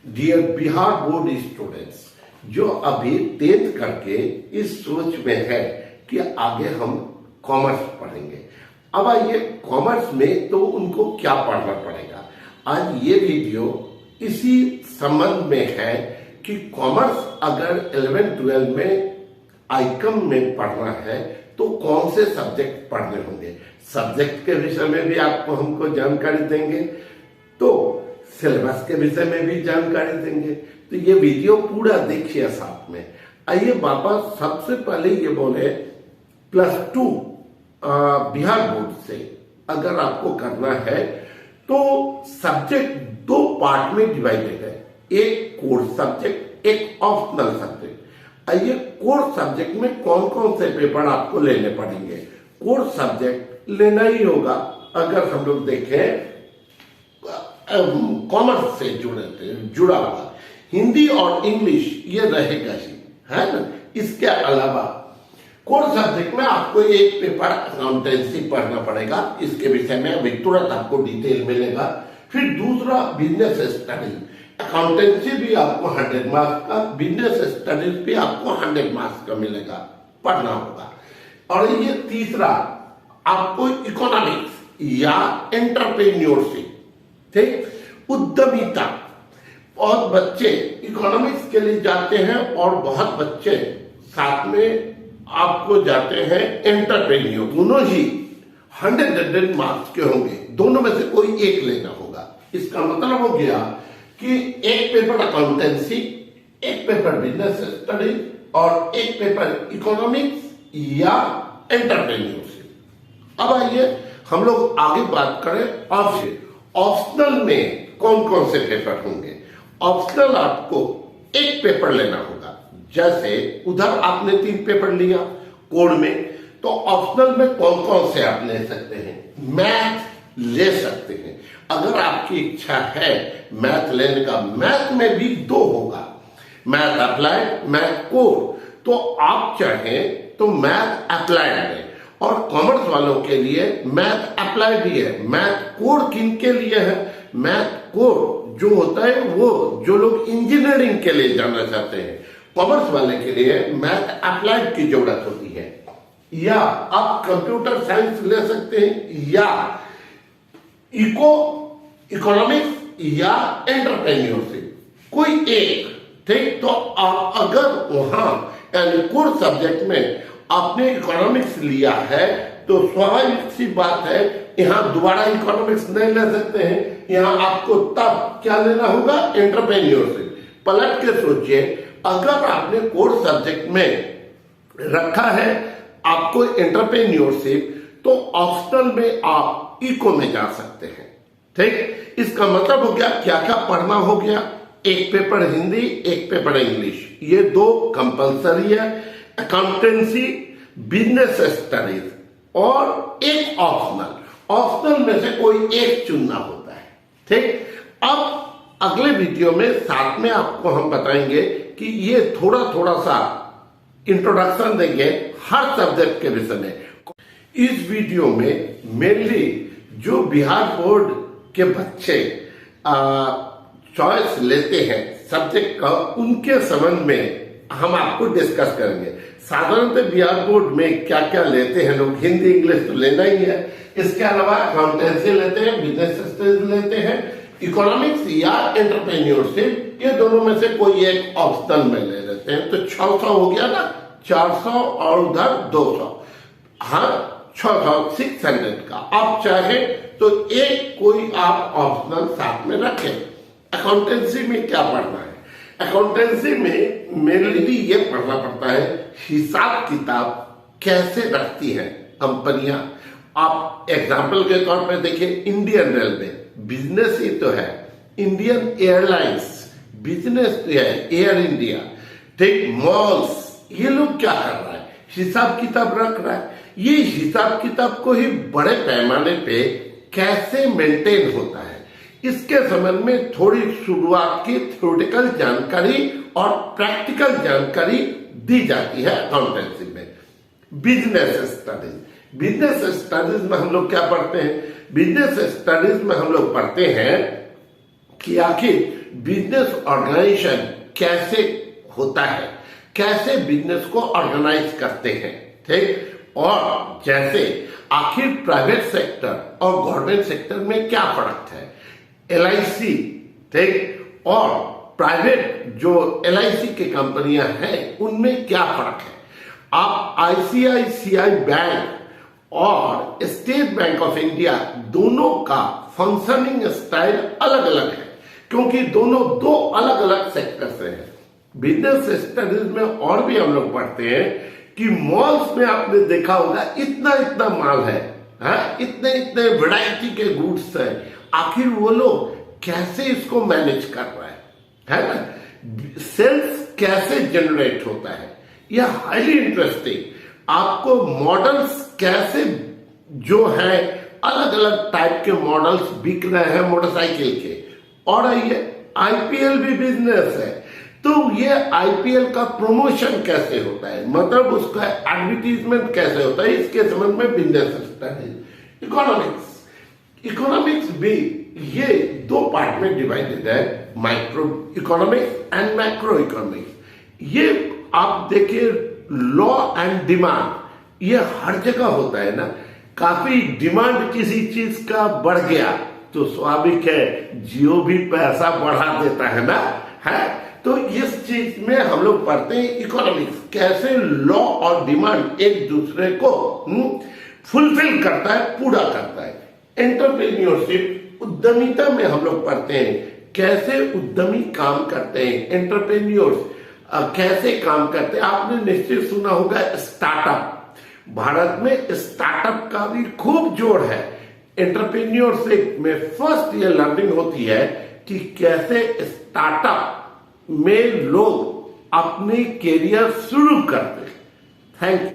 Dear Bihar board students, जो अभी 10th करके इस सोच में है कि आगे हम कॉमर्स पढ़ेंगे। अब आइए कॉमर्स में तो उनको क्या पढ़ना पड़ेगा। आज ये वीडियो इसी संबंध में है कि कॉमर्स अगर 11th-12 में आइकम में पढ़ना है तो कौन से सब्जेक्ट पढ़ने होंगे। सब्जेक्ट के विषय में भी आपको हमको जानकारी देंगे, तो सिलेबस के विषय में भी जानकारी देंगे। तो ये वीडियो पूरा देखिए साथ में। आइए वापस सबसे पहले ये बोले +2 बिहार बोर्ड से अगर आपको करना है तो सब्जेक्ट 2 पार्ट में डिवाइडेड है, एक कोर्स सब्जेक्ट, एक ऑप्शनल सब्जेक्ट। आइए कोर्स सब्जेक्ट में कौन कौन से पेपर आपको लेने पड़ेंगे। कोर्स सब्जेक्ट लेना ही होगा। अगर हम लोग देखें कॉमर्स से जुड़ा हुआ हिंदी और इंग्लिश ये रहेगा ही, है ना। इसके अलावा कोर्स सब्जेक्ट में आपको एक पेपर अकाउंटेंसी पढ़ना पड़ेगा, इसके विषय में अभी तुरंत आपको डिटेल मिलेगा। फिर दूसरा बिजनेस स्टडीज, अकाउंटेंसी भी आपको 100 मार्क्स का, बिजनेस स्टडीज भी आपको 100 मार्क्स का मिलेगा, पढ़ना होगा। और ये तीसरा आपको इकोनॉमिक्स या एंटरप्रेन्योरशिप, ठीक, उद्यमिता। बहुत बच्चे इकोनॉमिक्स के लिए जाते हैं और बहुत बच्चे साथ में आपको जाते हैं एंटरप्रेन्योर। दोनों ही 100 मार्क्स के होंगे, दोनों में से कोई एक लेना होगा। इसका मतलब हो गया कि एक पेपर अकाउंटेंसी, एक पेपर बिजनेस स्टडीज और एक पेपर इकोनॉमिक्स या एंटरप्रेन्योरशिप। अब आइए हम लोग आगे बात करें ऑप्शनल में कौन कौन से पेपर होंगे। ऑप्शनल आपको एक पेपर लेना होगा। जैसे उधर आपने 3 पेपर लिया कोड में, तो ऑप्शनल में कौन कौन से आप ले सकते हैं। मैथ ले सकते हैं, अगर आपकी इच्छा है मैथ लेने का। मैथ में भी 2 होगा, मैथ अप्लाइड, मैथ कोर। तो आप चाहें तो मैथ अप्लाइड है, और कॉमर्स वालों के लिए मैथ अप्लाइड भी है। मैथ कोर किन के लिए है। मैथ कोर जो होता है वो जो लोग इंजीनियरिंग के लिए जाना चाहते हैं, कॉमर्स वाले के लिए मैथ अप्लाइड की जरूरत होती है। या आप कंप्यूटर साइंस ले सकते हैं, या इकोनॉमिक्स या एंटरप्रेन्योरशिप, कोई एक, ठीक। तो आप अगर वहां यानी कोर्स सब्जेक्ट में आपने इकोनॉमिक्स लिया है तो स्वाभाविक सी बात है यहां दोबारा इकोनॉमिक्स नहीं ले सकते हैं। यहां आपको तब क्या लेना होगा, एंटरप्रेन्योरशिप। पलट के सोचिए, अगर आपने कोर्स सब्जेक्ट में रखा है आपको एंटरप्रेन्योरशिप, तो ऑप्शनल में आप इको में जा सकते हैं, ठीक। इसका मतलब हो गया क्या क्या पढ़ना हो गया। एक पेपर हिंदी, एक पेपर इंग्लिश, ये 2 कंपलसरी है। अकाउंटेंसी, बिजनेस स्टडीज और एक ऑप्शनल। ऑप्शनल में से कोई एक चुनना होता है, ठीक। अब अगले वीडियो में साथ में आपको हम बताएंगे कि ये थोड़ा थोड़ा सा इंट्रोडक्शन देंगे हर सब्जेक्ट के विषय में। इस वीडियो में मेनली जो बिहार बोर्ड के बच्चे चॉइस लेते हैं सब्जेक्ट का, उनके संबंध में हम आपको डिस्कस करेंगे। साधारणतः बिहार बोर्ड में क्या क्या लेते हैं लोग, हिंदी इंग्लिश तो लेना ही है, इसके अलावा अकाउंटेंसी लेते हैं, बिजनेस स्टडीज लेते हैं, इकोनॉमिक्स या एंटरप्रेन्योरशिप, ये दोनों में से कोई एक ऑप्शनल में ले लेते हैं। तो 600 हो गया ना, 400 और उधर 200, हाँ 600, 600 का। आप चाहे तो एक कोई आप ऑप्शनल साथ में रखें। अकाउंटेंसी में क्या पढ़ना है। अकाउंटेंसी में मेनली ये पढ़ना पड़ता है हिसाब किताब कैसे रखती है कंपनियां। आप एग्जाम्पल के तौर पे देखिए, इंडियन रेलवे बिजनेस ही तो है, इंडियन एयरलाइंस बिजनेस तो है, एयर इंडिया, ठीक। मॉल्स, ये लोग क्या कर रहा है, हिसाब किताब रख रहा है। ये हिसाब किताब को ही बड़े पैमाने पे कैसे मेंटेन होता है, इसके संबंध में थोड़ी शुरुआत की थ्योरेटिकल जानकारी और प्रैक्टिकल जानकारी दी जाती है अकाउंटेंसी में। बिजनेस स्टडीज, बिजनेस स्टडीज में हम लोग क्या पढ़ते हैं। बिजनेस स्टडीज में हम लोग पढ़ते हैं कि आखिर बिजनेस ऑर्गेनाइजेशन कैसे होता है, कैसे बिजनेस को ऑर्गेनाइज करते हैं, ठीक। और जैसे आखिर प्राइवेट सेक्टर और गवर्नमेंट सेक्टर में क्या फर्क है, LIC, ठीक, और प्राइवेट जो LIC की कंपनियां हैं उनमें क्या फर्क है। आप ICICI बैंक और स्टेट बैंक ऑफ इंडिया दोनों का फंक्शनिंग स्टाइल अलग अलग है, क्योंकि दोनों दो अलग अलग सेक्टर से हैं। बिजनेस स्टडीज में और भी हम लोग पढ़ते हैं कि मॉल्स में आपने देखा होगा इतना इतना माल है, इतने इतने वैरायटी के गुड्स है, आखिर वो लोग कैसे इसको मैनेज कर रहा है ना, सेल्स कैसे जनरेट होता है, यह हाईली इंटरेस्टिंग। आपको मॉडल्स कैसे जो है अलग अलग टाइप के मॉडल्स बिक रहे हैं मोटरसाइकिल के, और ये IPL भी बिजनेस है, तो ये IPL का प्रमोशन कैसे होता है, मतलब उसका एडवर्टीजमेंट कैसे होता है, इसके संबंध में बिजनेस स्टडीज। इकोनॉमिक्स भी ये दो पार्ट में डिवाइडेड है, micro economics and macro economics. ये आप देखिए लॉ एंड डिमांड, ये हर जगह होता है ना। काफी डिमांड किसी चीज का बढ़ गया तो स्वाभाविक है जियो भी पैसा बढ़ा देता है ना, है। तो इस चीज में हम लोग पढ़ते हैं इकोनॉमिक्स, कैसे लॉ और डिमांड एक दूसरे को फुलफिल करता है, पूरा करता है। एंटरप्रेन्योरशिप, उद्यमिता में हम लोग पढ़ते हैं कैसे उद्यमी काम करते हैं, एंटरप्रेन्योर्स कैसे काम करते हैं। आपने निश्चित सुना होगा स्टार्टअप, भारत में स्टार्टअप का भी खूब जोर है। एंटरप्रेन्योरशिप में फर्स्ट ये लर्निंग होती है कि कैसे स्टार्टअप में लोग अपनी कैरियर शुरू करते हैं। Thank you.